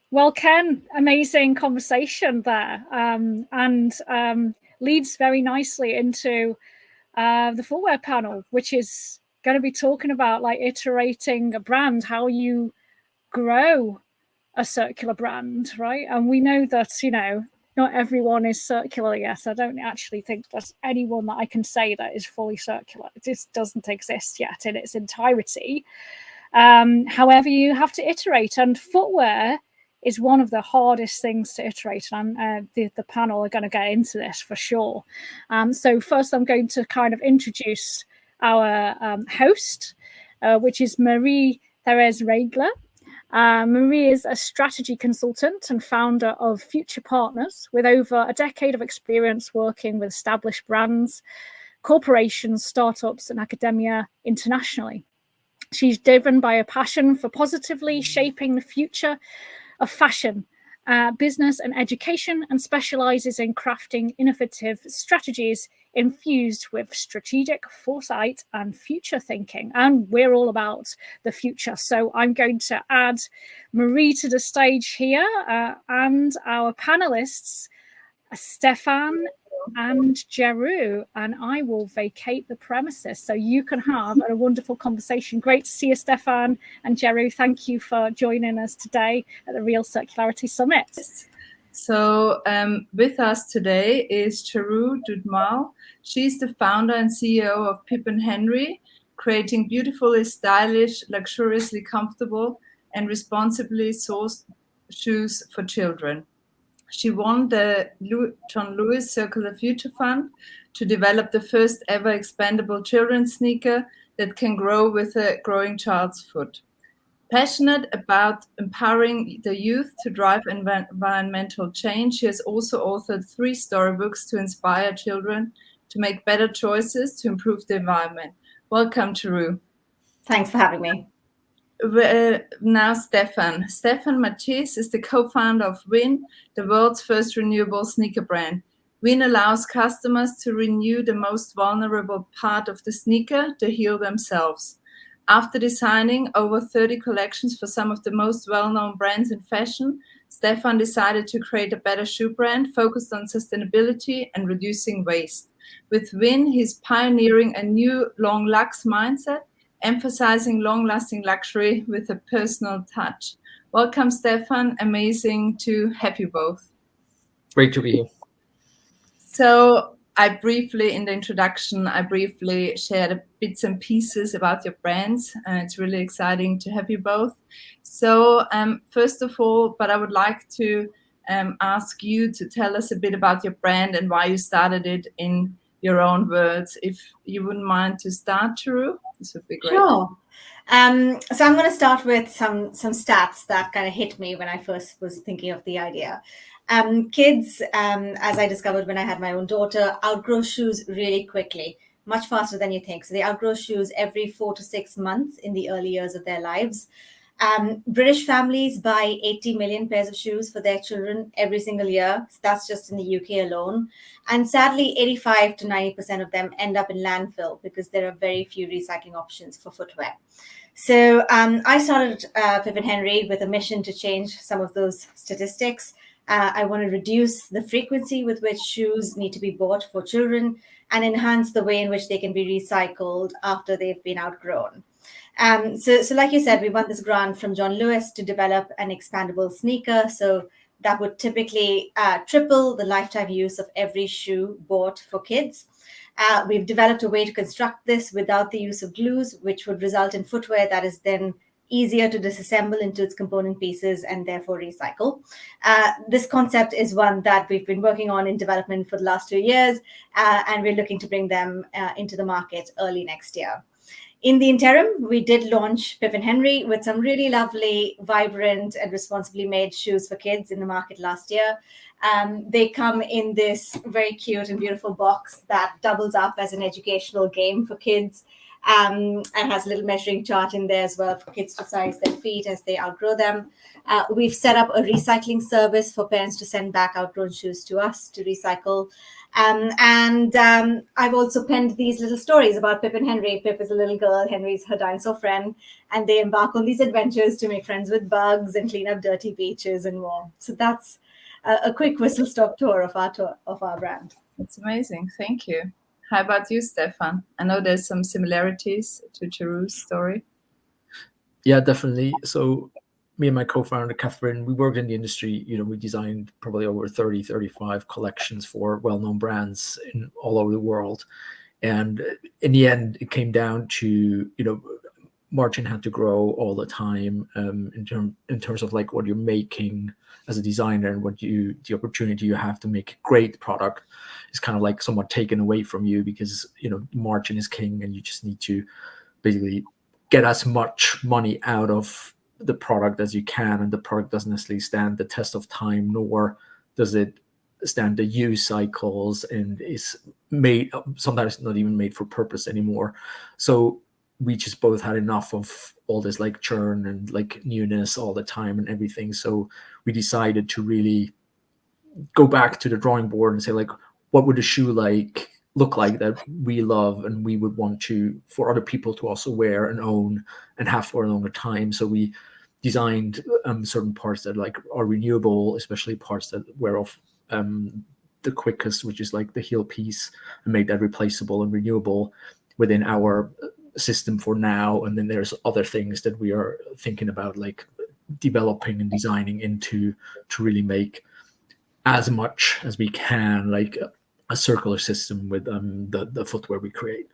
Well, Ken, amazing conversation there, and leads very nicely into the Footwear panel, which is going to be talking about like iterating a brand, how you grow a circular brand, right? And we know that, not everyone is circular yet. I don't actually think there's anyone that I can say that is fully circular. It just doesn't exist yet in its entirety. However, you have to iterate, and footwear is one of the hardest things to iterate, and the panel are going to get into this for sure. So first I'm going to kind of introduce our host, which is Marie-Theres Riegler. Marie is a strategy consultant and founder of Future Partners, with over a decade of experience working with established brands, corporations, startups, and academia internationally. She's driven by a passion for positively shaping the future of fashion, business, and education, and specializes in crafting innovative strategies infused with strategic foresight and future thinking. And we're all about the future. So I'm going to add Marie to the stage here, and our panelists, Stefan and Jeroo, and I will vacate the premises so you can have a wonderful conversation. Great to see you, Stefan and Jeroo. Thank you for joining us today at the Real Circularity Summit. So with us today is Jeroo Doodhmal. She's the founder and CEO of Pip & Henry, creating beautifully stylish, luxuriously comfortable, and responsibly sourced shoes for children. She won the John Lewis Circular Future Fund to develop the first ever expandable children's sneaker that can grow with a growing child's foot. Passionate about empowering the youth to drive environmental change, she has also authored 3 storybooks to inspire children to make better choices to improve the environment. Welcome, Jeroo. Thanks for having me. Now, Stefan Mathys is the co-founder of Win, the world's first renewable sneaker brand. Win allows customers to renew the most vulnerable part of the sneaker, the heel themselves. After designing over 30 collections for some of the most well-known brands in fashion, Stefan decided to create a better shoe brand focused on sustainability and reducing waste. With Win, he's pioneering a new long luxe mindset, emphasizing long-lasting luxury with a personal touch. Welcome, Stefan. Amazing to have you both. Great to be here. So in the introduction, I briefly shared bits and pieces about your brands. It's really exciting to have you both. So first of all, but I would like to ask you to tell us a bit about your brand and why you started it in your own words. If you wouldn't mind to start, Jeroo, this would be great. Sure. So I'm going to start with some stats that kind of hit me when I first was thinking of the idea. Kids, as I discovered when I had my own daughter, outgrow shoes really quickly, much faster than you think. So they outgrow shoes every 4 to 6 months in the early years of their lives. British families buy 80 million pairs of shoes for their children every single year. So that's just in the UK alone. And sadly, 85 to 90% of them end up in landfill because there are very few recycling options for footwear. So I started Pip & Henry with a mission to change some of those statistics. I want to reduce the frequency with which shoes need to be bought for children and enhance the way in which they can be recycled after they've been outgrown. So like you said, we won this grant from John Lewis to develop an expandable sneaker. So that would typically triple the lifetime use of every shoe bought for kids. We've developed a way to construct this without the use of glues, which would result in footwear that is then easier to disassemble into its component pieces and therefore recycle. This concept is one that we've been working on in development for the last 2 years, and we're looking to bring them into the market early next year. In the interim, we did launch Pip & Henry with some really lovely, vibrant and responsibly made shoes for kids in the market last year. They come in this very cute and beautiful box that doubles up as an educational game for kids. and has a little measuring chart in there as well for kids to size their feet as they outgrow them. We've set up a recycling service for parents to send back outgrown shoes to us to recycle. I've also penned these little stories about Pip and Henry. Pip is a little girl, Henry's her dinosaur friend, and they embark on these adventures to make friends with bugs and clean up dirty beaches and more. So that's a quick whistle-stop tour of our brand. That's amazing. Thank you. How about you, Stefan? I know there's some similarities to Jeroo's story. Yeah, definitely. So me and my co-founder, Catherine, we worked in the industry. We designed probably over 30, 35 collections for well-known brands all over the world. And in the end, it came down to, margin had to grow all the time in terms of like what you're making as a designer and the opportunity you have to make great product is kind of like somewhat taken away from you because, margin is king and you just need to basically get as much money out of the product as you can. And the product doesn't necessarily stand the test of time, nor does it stand the use cycles, and is made sometimes not even made for purpose anymore. So we just both had enough of all this like churn and like newness all the time and everything. So we decided to really go back to the drawing board and say, like, what would a shoe look like that we love and we would want to for other people to also wear and own and have for a longer time. So we designed certain parts that like are renewable, especially parts that wear off the quickest, which is like the heel piece, and made that replaceable and renewable within our system for now. And then there's other things that we are thinking about, like developing and designing into to really make as much as we can like a circular system with the footwear we create.